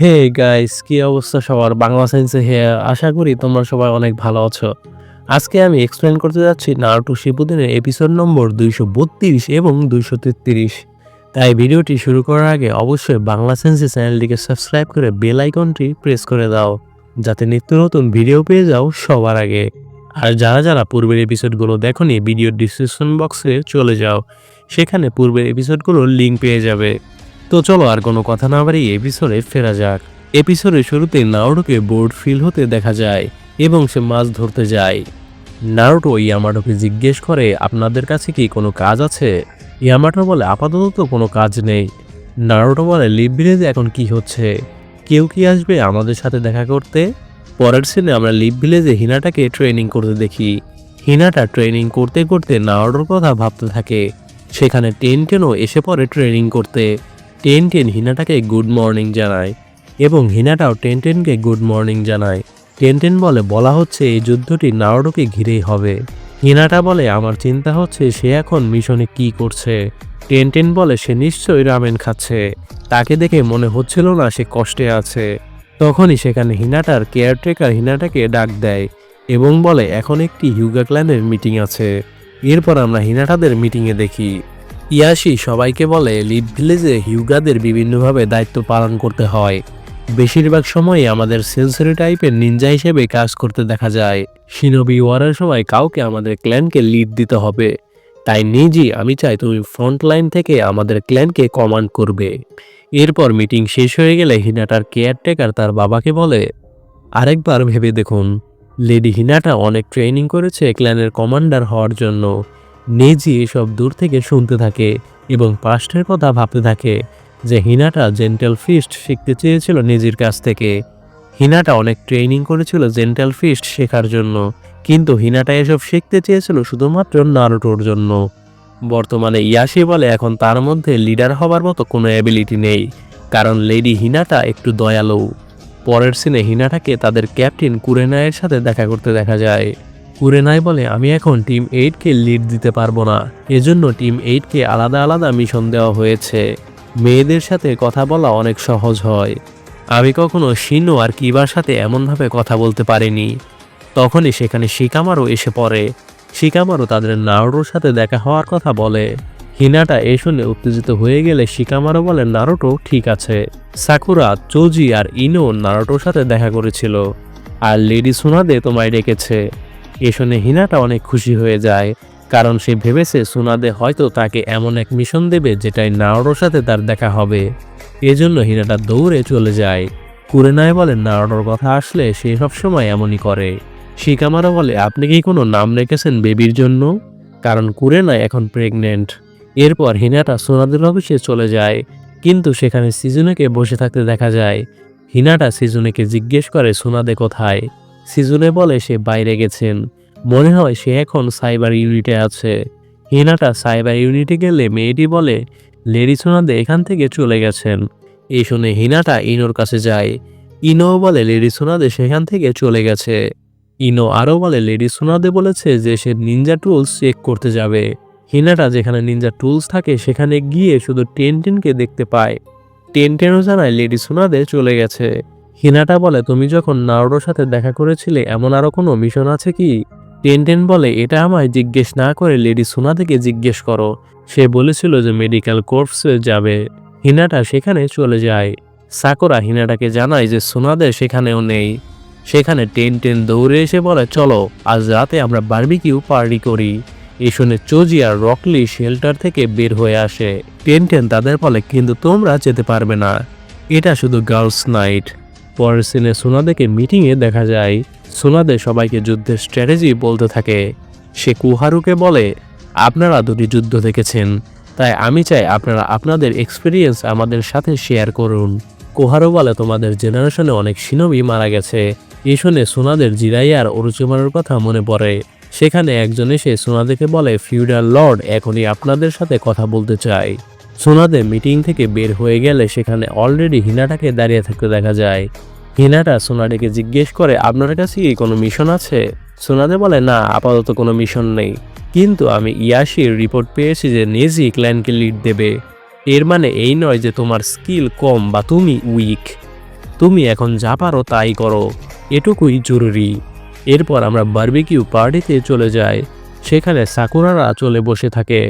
Hey guys, কি অবস্থা সবার? বাংলা সায়েন্সে আশা করি তোমরা সবাই অনেক ভালো আছো। আজকে আমি এক্সপ্লেন করতে যাচ্ছি নারুটো শিপুদেনের এপিসোড নম্বর 232 এবং 233। তাই ভিডিওটি শুরু করার আগে অবশ্যই বাংলা সায়েন্সে চ্যানেলটিকে সাবস্ক্রাইব করে বেল আইকনটি প্রেস করে দাও, যাতে নিত্য নতুন ভিডিও পেয়ে যাও সবার আগে। আর যারা পূর্বের এপিসোডগুলো দেখোনি, ভিডিওর ডিসক্রিপশন বক্সে চলে যাও, সেখানে পূর্বের এপিসোডগুলোর লিঙ্ক পেয়ে যাবে। তো চলো আর কোনো কথা না বাড়িয়ে এপিসোডে ফেরা যাক। এপিসোডের শুরুতে নারুটোকে বোর্ড ফিল হতে দেখা যায় এবং সে মাছ ধরতে যায়। নারুটো ইয়ামাটোকে জিজ্ঞেস করে, আপনাদের কাছে কি কোনো কাজ আছে? ইয়ামাটো বলে, আপাতত তো কোনো কাজ নেই। নারুটো বলে, লিভ ভিলেজে এখন কি হচ্ছে? কেউ কি আসবে আমাদের সাথে দেখা করতে? পরের সিনে আমরা লিভ ভিলেজে হিনাটাকে ট্রেনিং করতে দেখি। হিনাটা ট্রেনিং করতে করতে নারুটোর কথা ভাবতে থাকে। সেখানে টেনও এসে পড়ে ট্রেনিং করতে। টেন হিনাটাকে গুড মর্নিং জানায় এবং হিনাটাও টেনকে গুড মর্নিং জানায়। টেন বলে, বলা হচ্ছে এই যুদ্ধটি নারুটোকে ঘিরেই হবে। হিনাটা বলে, আমার চিন্তা হচ্ছে সে এখন মিশনে কি করছে। টেন বলে, সে নিশ্চয়ই রামেন খাচ্ছে, তাকে দেখে মনে হচ্ছিল না সে কষ্টে আছে। তখনই সেখানে হিনাটার কেয়ারটেকার হিনাটাকে ডাক দেয় এবং বলে, এখন একটি হিউগা ক্ল্যানের মিটিং আছে। এরপর আমরা হিনাটাদের মিটিংয়ে দেখি ইয়াশি সবাইকে বলে, লিভ ভিলেজে হিউগাদের বিভিন্নভাবে দায়িত্ব পালন করতে হয়। বেশিরভাগ সময়ই আমাদের সেন্সরি টাইপের নিনজা হিসেবে কাজ করতে দেখা যায়। শিনোবি ওয়ারের সময় কাউকে আমাদের ক্ল্যানকে লিড দিতে হবে। তাই নিজি, আমি চাই তুমি ফ্রন্ট লাইন থেকে আমাদের ক্ল্যানকে কমান্ড করবে। এরপর মিটিং শেষ হয়ে গেলে হিনাটার কেয়ারটেকার তার বাবাকে বলে, আরেকবার ভেবে দেখুন, লেডি হিনাটা অনেক ট্রেনিং করেছে ক্ল্যানের কমান্ডার হওয়ার জন্য। নেজি এসব দূর থেকে শুনতে থাকে এবং পাস্টের কথা ভাবতে থাকে যে হিনাটা জেন্টাল ফিস্ট শিখতে চেয়েছিল নেজির কাছ থেকে। হিনাটা অনেক ট্রেনিং করেছিল জেন্টাল ফিস্ট শেখার জন্য, কিন্তু হিনাটা এসব শিখতে চেয়েছিল শুধুমাত্র নারুটোর জন্য। বর্তমানে ইয়াশি বলে, এখন তার মধ্যে লিডার হবার মতো কোনো অ্যাবিলিটি নেই, কারণ লেডি হিনাটা একটু দয়ালু। পরের সিনে হিনাটাকে তাদের ক্যাপ্টেন কুরেনাইয়ের সাথে দেখা করতে দেখা যায়। কুরেনাই বলে, আমি এখন টিম 8কে লিড দিতে পারবো না, এজন্য টিম 8কে আলাদা আলাদা মিশন দেওয়া হয়েছে। মেয়েদের সাথে কথা বলা অনেক সহজ হয়, আমি কখনো শিনো আর কিবার সাথে এমনভাবে কথা বলতে পারিনি। তখনই সেখানে শিকামারও এসে পড়ে। শিকামারও তাদের নারুটোর সাথে দেখা হওয়ার কথা বলে। হিনাটা এ শুনে উত্তেজিত হয়ে গেলে শিকামারও বলে, নারুটো ঠিক আছে। সাকুরা, চোজি আর ইনো নারুটোর সাথে দেখা করেছিল, আর লেডি সুনাদে তোমায় ডেকেছে। এ শুনে হিনাটা অনেক খুশি হয়ে যায়, কারণ সে ভেবেছে সুনাদে হয়তো তাকে এমন এক মিশন দেবে যেটাই নারুটোর সাথে তার দেখা হবে। এজন্য হিনাটা দৌড়ে চলে যায়। কুরেনাই বলে, নারুটোর কথা আসলে সে সবসময় এমনই করে। শিকামারা বলে, আপনি কি কোনো নাম রেখেছেন বেবির জন্য? কারণ কুরেনাই এখন প্রেগনেন্ট। এরপর হিনাটা সুনাদের অফিসে চলে যায়, কিন্তু সেখানে সিজুনেকে বসে থাকতে দেখা যায়। হিনাটা সিজুনেকে জিজ্ঞেস করে সুনাদে কোথায়। সিজুনে বলে সে বাইরে গেছেন, মনে হয় সে এখন সাইবার ইউনিটে আছে। হিনাটা সাইবার ইউনিটে গেলে মেয়েটি বলে, লেডি সুনাদে এখান থেকে চলে গেছেন। এই শুনে হিনাটা ইনোর কাছে যায়। ইনো বলে, লেডি সুনাদে সেখান থেকে চলে গেছে। ইনো আরও বলে, লেডি সুনাদে বলেছে যে সে নিনজা টুলস চেক করতে যাবে। হিনাটা যেখানে নিনজা টুলস থাকে সেখানে গিয়ে শুধু টেনকে দেখতে পায়। টেনও জানায় লেডি সুনাদে চলে গেছে। হিনাটা বলে, তুমি যখন নারুটোর সাথে দেখা করেছিলে এমন আরও কোনো মিশন আছে কি? টেন বলে, এটা আমায় জিজ্ঞেস না করে লেডি সুনাদেকে জিজ্ঞেস করো, সে বলেছিল যে মেডিকেল কোর্পসে যাবে। হিনাটা সেখানে চলে যায়। সাকুরা হিনাটাকে জানায় যে সুনাদে সেখানেও নেই। সেখানে টেন দৌড়ে এসে বলে, চলো আজ রাতে আমরা বারবিকিউ পার্টি করি। এই শুনে চোজি আর রকলি শেল্টার থেকে বের হয়ে আসে। টেন তাদের বলে, কিন্তু তোমরা যেতে পারবে না, এটা শুধু গার্লস নাইট। পরের সিনে সুনাদেকে মিটিংয়ে দেখা যায়। সুনাদে সবাইকে যুদ্ধের স্ট্র্যাটেজি বলতে থাকে। সে কুহারুকে বলে, আপনারা দুটি যুদ্ধ দেখেছেন, তাই আমি চাই আপনারা আপনাদের এক্সপিরিয়েন্স আমাদের সাথে শেয়ার করুন। কুহারু বলে, তোমাদের জেনারেশনে অনেক শিনোবি মারা গেছে। এই শুনে সুনাদের জিরাইয়া আর অরুচিমারুর কথা মনে পড়ে। সেখানে একজন এসে সুনাদেকে বলে, ফিউডাল লর্ড এখনই আপনাদের সাথে কথা বলতে চাই। সুনাদে মিটিং থেকে বের হয়ে গেলে সেখানে অলরেডি হিনাটাকে দাঁড়িয়ে থাকতে দেখা যায়। হিনাটা সুনাদেকে জিজ্ঞেস করে, আপনার কাছে কি কোনো মিশন আছে? সুনাদে বলে, না, আপাতত কোনো মিশন নেই, কিন্তু আমি ইয়াশির রিপোর্ট পেয়েছি যে নেজি ক্ল্যানকে লিড দেবে। এর মানে এই নয় যে তোমার স্কিল কম বা তুমি উইক, তুমি এখন যা পারো তাই করো, এটুকুই জরুরি। এরপর আমরা বারবিকিউ পার্টিতে চলে যাই। সেখানে সাকুরারা চলে বসে থাকে।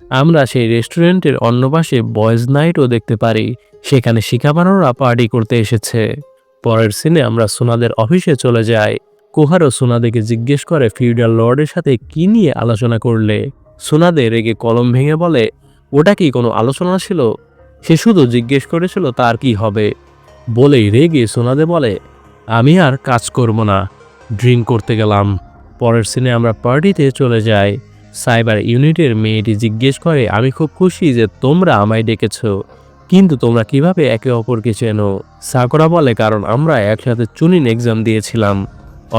আমরা সেই রেস্টুরেন্টের অন্য পাশে বয়েজ নাইটও দেখতে পারি। সেখানে শিকামারোরা পার্টি করতে এসেছে। পরের সিনে আমরা সুনাদের অফিসে চলে যাই। কোহারো সুনাদেকে জিজ্ঞেস করে ফিউডাল লর্ডের সাথে কি নিয়ে আলোচনা করলে। সুনাদে রেগে কলম ভেঙে বলে, ওটা কি কোনো আলোচনা ছিল? সে শুধু জিজ্ঞেস করেছিল তার কি হবে। বলেই রেগে সুনাদে বলে, আমি আর কাজ করব না, ড্রিঙ্ক করতে গেলাম। পরের সিনে আমরা পার্টিতে চলে যাই। সাইবার ইউনিটের মেয়েটি জিজ্ঞেস করে, আমি খুব খুশি যে তোমরা আমায় ডেকেছো, কিন্তু তোমরা কিভাবে একে অপরকে চেনো? সাকুরা বলে, কারণ আমরা একসাথে চুনিন এক্সাম দিয়েছিলাম।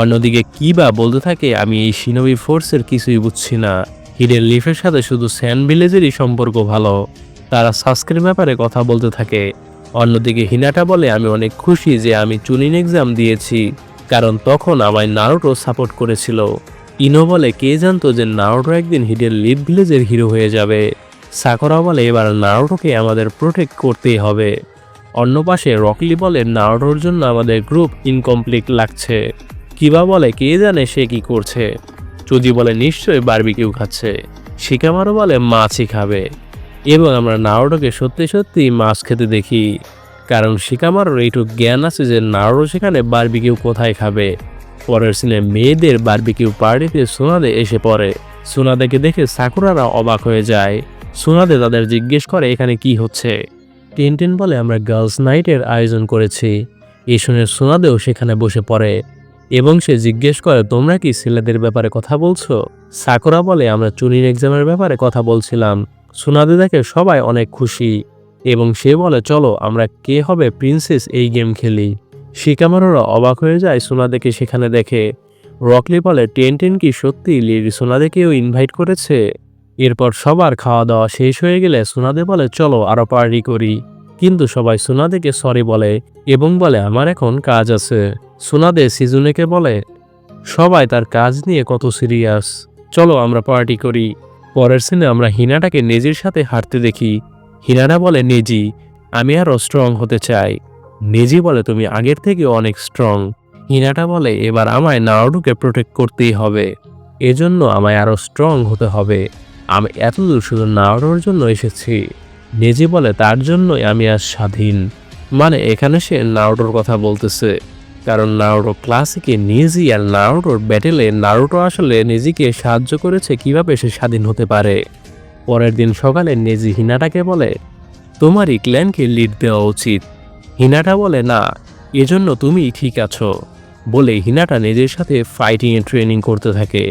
অন্যদিকে কিবা বলতে থাকে, আমি এই শিনোবি ফোর্সের কিছুই বুঝছি না। হিডেন লিফের সাথে শুধু স্যান্ড ভিলেজেরই সম্পর্ক ভালো। তারা সাস্কের ব্যাপারে কথা বলতে থাকে। অন্যদিকে হিনাটা বলে, আমি অনেক খুশি যে আমি চুনিন এক্সাম দিয়েছি, কারণ তখন আমায় নারুটো সাপোর্ট করেছিল। ইনো বলে, কে জানতো যে নারুটো একদিন হিডেন লিফ ভিলেজের হিরো হয়ে যাবে। সাকুরা বলে, এবার নারুটোকে আমাদের প্রোটেক্ট করতেই হবে। অন্য পাশে রকলি বলে, নারুটোর জন্য আমাদের গ্রুপ ইনকমপ্লিট লাগছে। কিবা বলে, কে জানে সে কি করছে। চুজি বলে, নিশ্চয়ই বারবিকিউ খাচ্ছে। শিকামারু বলে, মাছই খাবে। এবং আমরা নারুটোকে সত্যি সত্যি মাছ খেতে দেখি, কারণ শিকামারুর এইটুকু জ্ঞান আছে যে নারুটো সেখানে বারবিকিউ কোথায় খাবে। পরের সিনে মেয়েদের বারবিকিউ পার্টিতে সুনাদে এসে পড়ে। সুনাদেকে দেখে সাকুরারা অবাক হয়ে যায়। সুনাদে তাদের জিজ্ঞেস করে, এখানে কি হচ্ছে? টিনটিন বলে, আমরা গার্লস নাইটের আয়োজন করেছি। এই শুনে সুনাদেও সেখানে বসে পড়ে এবং সে জিজ্ঞেস করে, তোমরা কি ছেলেদের ব্যাপারে কথা বলছো? সাকুরা বলে, আমরা চুনিন এক্সামের ব্যাপারে কথা বলছিলাম। সুনাদে দেখে সবাই অনেক খুশি এবং সে বলে, চলো আমরা কে হবে প্রিন্সেস এই গেম খেলি। শিকামারুরা অবাক হয়ে যায় সুনাদেকে সেখানে দেখে। রকলি বলে, টেনটেন কি সত্যি লিডি সুনাদেকেও ইনভাইট করেছে? এরপর সবার খাওয়া দাওয়া শেষ হয়ে গেলে সুনাদে বলে, চলো আরো পার্টি করি। কিন্তু সবাই সুনাদেকে সরি বলে এবং বলে, আমার এখন কাজ আছে। সুনাদে সিজুনেকে বলে, সবাই তার কাজ নিয়ে কত সিরিয়াস, চলো আমরা পার্টি করি। পরের সিনে আমরা হিনাটাকে নেজির সাথে হাঁটতে দেখি। হিনাটা বলে, নেজি, আমি আরও স্ট্রং হতে চাই। নেজি বলে, তুমি আগের থেকে অনেক স্ট্রং। হিনাটা বলে, এবার আমায় নারুটোকে প্রোটেক্ট করতেই হবে, এজন্য আমায় আরও স্ট্রং হতে হবে। আমি এতদূর শুধু নারুটোর জন্য এসেছি। নেজি বলে, তার জন্যই আমি আজ স্বাধীন। মানে এখানে সে নারুটোর কথা বলতেছে, কারণ নারুটো ক্লাসিকে নেজি আর নারুটোর ব্যাটেলে নারুটো আসলে নেজিকে সাহায্য করেছে কিভাবে সে স্বাধীন হতে পারে। পরের দিন সকালে নেজি হিনাটাকে বলে, তোমারই ক্ল্যানকে লিড দেওয়া উচিত। হিনাটা বলে, না, এজন্য তুমি ঠিক আছো। বলে হিনাটা নেজির সাথে ফাইটিংয়ে ট্রেনিং করতে থাকে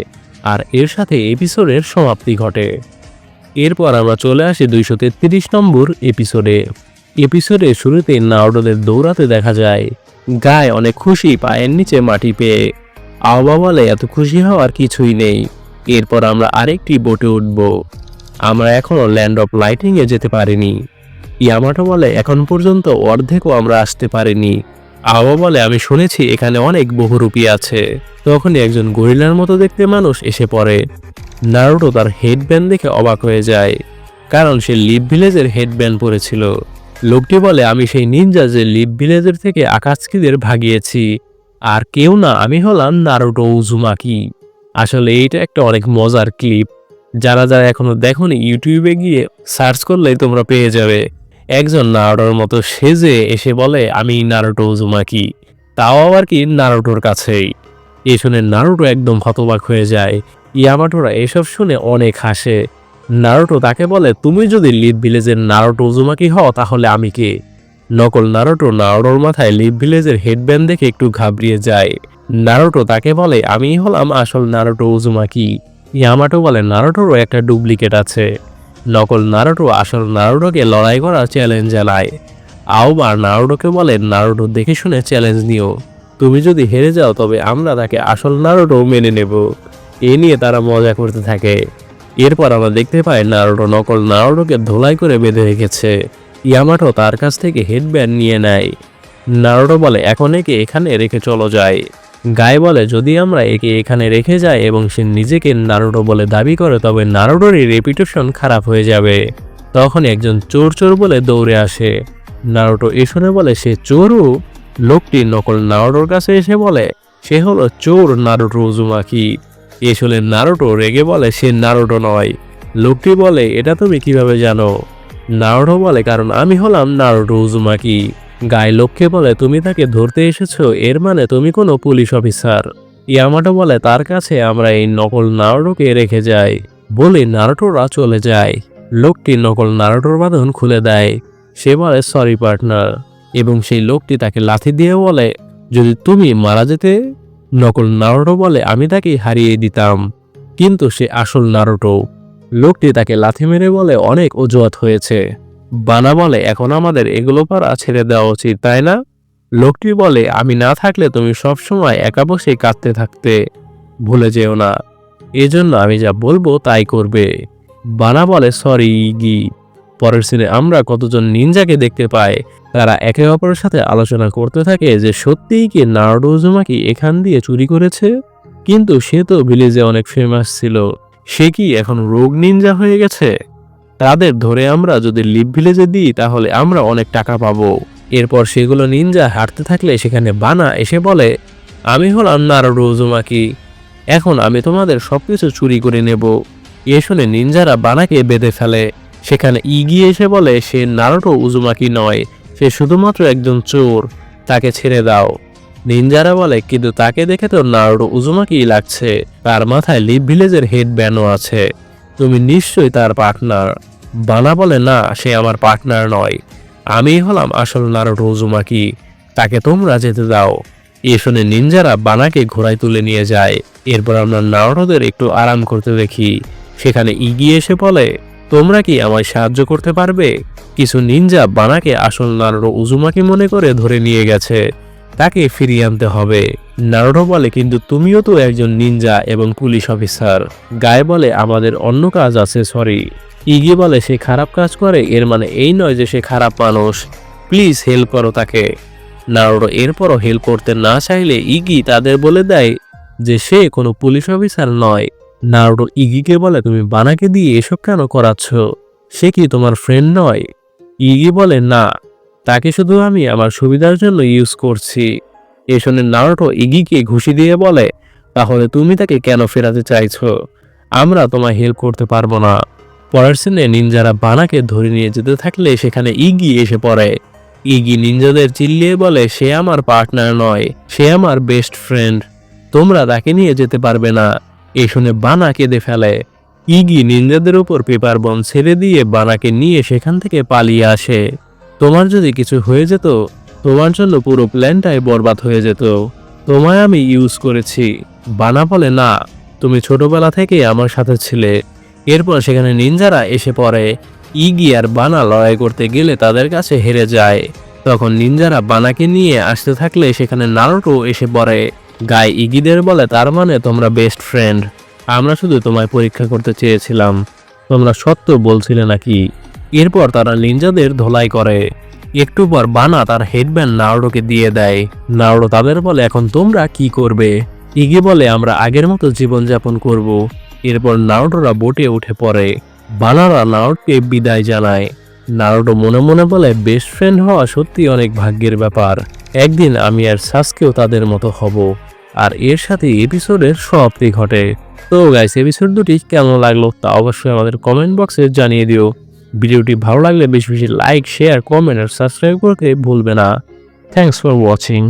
আর এর সাথে এপিসোডের সমাপ্তি ঘটে। এরপর আমরা চলে আসি 233 নম্বর এপিসোডে। এপিসোডের শুরুতে নারুটোদের দৌড়াতে দেখা যায়। গায়ে অনেক খুশি পায়ের নিচে মাটি পেয়ে। আওবা বলে, এত খুশি হওয়ার কিছুই নেই। এরপর আমরা আরেকটি বোটে উঠব। আমরা এখনো ল্যান্ড অফ লাইটিংয়ে যেতে পারিনি। ইয়ামাটো বলে, এখন পর্যন্ত অর্ধেকও আমরা আসতে পারিনি। আওবা বলে, আমি শুনেছি এখানে অনেক বহুরূপী আছে। তখনই একজন গরিলার মতো দেখতে মানুষ এসে পড়ে। নারুটো তার হেডব্যান্ড দেখে অবাক হয়ে যায়, কারণ সে লিভ ভিলেজের হেডব্যান্ড পরেছিল। লোকটি বলে, আমি সেই নিনজা যে লিভ ভিলেজের থেকে আকাৎসুকিদের ভাগিয়েছি। আর কেউ না, আমি হলাম নারুটো উজুমাকি। আসলে এইটা একটা অনেক মজার ক্লিপ। যারা যারা এখনো দেখোনি ইউটিউবে গিয়ে সার্চ করলেই তোমরা পেয়ে যাবে। একজন নারুটোর মতো সেজে এসে বলে, আমি নারুটো উজুমাকি, তাও আবার কি নারুটোর কাছেই। এ শুনে নারুটো একদম হতবাক হয়ে যায়। ইয়ামাটোরা এসব শুনে অনেক হাসে। নারুটো তাকে বলে, তুমি যদি লিভ ভিলেজের নারুটো উজুমাকি হও তাহলে আমি কে? নকল নারুটোর মাথায় লিভ ভিলেজের হেডব্যান্ড দেখে একটু ঘাবড়িয়ে যায়। নারুটো তাকে বলে, আমি হলাম আসল নারুটো উজুমাকি। ইয়ামাটো বলে, নারুটোরও একটা ডুপ্লিকেট আছে। নকল নারুটো আসল নারুটোকে লড়াই করার চ্যালেঞ্জ জানায়। আওবা নারুটোকে বলে, নারুটো দেখে শুনে চ্যালেঞ্জ নিও, তুমি যদি হেরে যাও তবে আমরা তাকে আসল নারুটো মেনে নেব। এ নিয়ে তারা মজা করতে থাকে। এরপর আমরা দেখতে পাই নারুটো নকল নারুটোকে ধোলাই করে বেঁধে রেখেছে। ইয়ামাটো তার কাছ থেকে হেডব্যান্ড নিয়ে নেয়। নারুটো বলে, এখন একে এখানে রেখে চলো যায়। গায়ে বলে, যদি আমরা একে এখানে রেখে যাই এবং সে নিজেকে নারুটো বলে দাবি করে তবে নারুটোরই রেপুটেশন খারাপ হয়ে যাবে। তখন একজন চোর চোর বলে দৌড়ে আসে। নারুটো এ শুনে বলে, সে চোরও? লোকটি নকল নারুটোর কাছে এসে বলে সে হলো চোর নারুটো উজুমাকি। এ শুনে নারুটো রেগে বলে সে নারুটো নয়। লোকটি বলে এটা তুমি কিভাবে জানো? নারুটো বলে কারণ আমি হলাম নারুটো উজুমাকি। গায়ে লোককে বলে তুমি তাকে ধরতে এসেছো, এর মানে তুমি কোনো পুলিশ অফিসার। ইয়ামাটো বলে তার কাছে আমরা এই নকল নারুটোকে রেখে যাই। বলে নারুটোরা চলে যায়। লোকটি নকল নারুটোর বাঁধন খুলে দেয়। সে বলে সরি পার্টনার, এবং সেই লোকটি তাকে লাথি দিয়ে বলে যদি তুমি মারা যেতে। নকল নারুটো বলে আমি তাকে হারিয়ে দিতাম, কিন্তু সে আসল নারুটো। লোকটি তাকে লাথি মেরে বলে অনেক অজুহাত হয়েছে। বানা বলে এখন আমাদের এগুলো পারা ছেড়ে দেওয়া উচিত, তাই না? লোকটি বলে আমি না থাকলে তুমি সবসময় একা বসে কাঁদতে থাকতে, ভুলে যেও না। এজন্য আমি যা বলবো তাই করবে। বানা বলে সরি ইগি। পরের সিনে আমরা কতজন নিনজাকে দেখতে পাই। তারা একে অপরের সাথে আলোচনা করতে থাকে যে সত্যিই কি নারুটো উজুমাকি এখান দিয়ে চুরি করেছে, কিন্তু সে তো ভিলেজে অনেক ফেমাস ছিল। সে কি এখন রোগ নিনজা হয়ে গেছে? তাদের ধরে আমরা যদি লিভ ভিলেজে দিই তাহলে আমরা অনেক টাকা পাবো। এরপর সেগুলো নিনজা হাঁটতে থাকলে সেখানে বানা এসে বলে আমি হলাম নারুটো উজুমাকি, এখন আমি তোমাদের সবকিছু চুরি করে নেব। এ শুনে নিনজারা বানাকে বেঁধে ফেলে। সেখানে ইগি এসে বলে সে নারুটো উজুমাকি নয়, সে শুধুমাত্র একজন চোর, তাকে ছেড়ে দাও। নিনজারা বলে কিন্তু তাকে দেখে তো নারুটো উজুমাকি লাগছে, তার মাথায় লিভ ভিলেজের হেড ব্যানও আছে, তুমি নিশ্চয়ই তার পার্টনার। বানা বলে না, সে আমার পার্টনার নয়, আমি হলাম আসল নারুটো উজুমাকি, তাকে তোমরা যেতে দাও। এ শুনে নিনজারা বানাকে ঘোড়ায় তুলে নিয়ে যায়। এরপর আমরা নারুটোদের একটু আরাম করতে দেখি। সেখানে ইগি এসে বলে তোমরা কি আমায় সাহায্য করতে পারবে? কিছু নিনজা বানাকে আসল নারুটো উজুমাকি মনে করে ধরে নিয়ে গেছে, তাকে ফিরিয়ে আনতে হবে। নারুটো বলে কিন্তু তুমিও তো একজন নিনজা এবং পুলিশ অফিসার। গায়ে বলে আমাদের অন্য কাজ আছে, সরি। ইগি বলে সে খারাপ কাজ করে, এর মানে এই নয় যে সে খারাপ মানুষ, প্লিজ হেল্প করো তাকে। নারুটো এরপরও হেল্প করতে না চাইলে ইগি তাদের বলে দেয় যে সে কোনো পুলিশ অফিসার নয়। নারুটো ইগিকে বলে তুমি বানাকে দিয়ে এসব কেন করাচ্ছ, সে কি তোমার ফ্রেন্ড নয়? ইগি বলে না, তাকে শুধু আমি আমার সুবিধার জন্য ইউজ করছি। এ শুনে নারুটো ইগিকে ঘুষি দিয়ে বলে তাহলে তুমি তাকে কেন ফেরাতে চাইছো? আমরা তোমায় হেল্প করতে পারবো না। পরের সিনে নিনজারা বানাকে ধরে নিয়ে যেতে থাকলে সেখানে ইগি এসে পড়ে। ইগি নিনজাদের চিল্লিয়ে বলে সে আমার পার্টনার নয়, সে আমার বেস্ট ফ্রেন্ড, তোমরা তাকে নিয়ে যেতে পারবে না। এ শুনে বানা কেঁদে ফেলে। ইগি নিনজাদের উপর পেপার বম ছেড়ে দিয়ে বানাকে নিয়ে সেখান থেকে পালিয়ে আসে। তোমার যদি কিছু হয়ে যেত, তোমার জন্য পুরো প্ল্যানটাই বরবাদ হয়ে যেত, তোমায় আমি ইউজ করেছি। বানা বলে না, তুমি ছোটবেলা থেকে আমার সাথে ছিলে। এরপর সেখানে নিনজারা এসে পড়ে। ইগি আর বানা লড়াই করতে গেলে তাদের কাছে হেরে যায়। তখন নিনজারা বানাকে নিয়ে আসতে থাকলে সেখানে নারুটো এসে পড়ে। গায়ে ইগিদের বলে তার মানে তোমরা বেস্ট ফ্রেন্ড, আমরা শুধু তোমায় পরীক্ষা করতে চেয়েছিলাম, তোমরা সত্য বলছিলে নাকি? এরপর তারা নিনজাদের ধোলাই করে। একটু পর বানা তার হেডব্যান্ড নারুটোকে দিয়ে দেয়। নারুটো তাদের বলে এখন তোমরা কি করবে? ইগি বলে আমরা আগের মতো জীবনযাপন করব। এরপর নারুটোরা বোটে উঠে পড়ে। বানারা নারুটোকে বিদায় জানায়। নারুটো মনে মনে বলে বেস্ট ফ্রেন্ড হওয়া সত্যি অনেক ভাগ্যের ব্যাপার, একদিন আমি আর সাসকেও তাদের মতো হব। আর এর সাথে এপিসোডের সমাপ্তি ঘটে। তো গাইস, এপিসোড দুটি কেমন লাগলো তা অবশ্যই আমাদের কমেন্ট বক্সে জানিয়ে দিও। ভিডিওটি ভালো লাগলে বেশি বেশি লাইক, শেয়ার, কমেন্ট আর সাবস্ক্রাইব করতে ভুলবে না। Thanks for watching.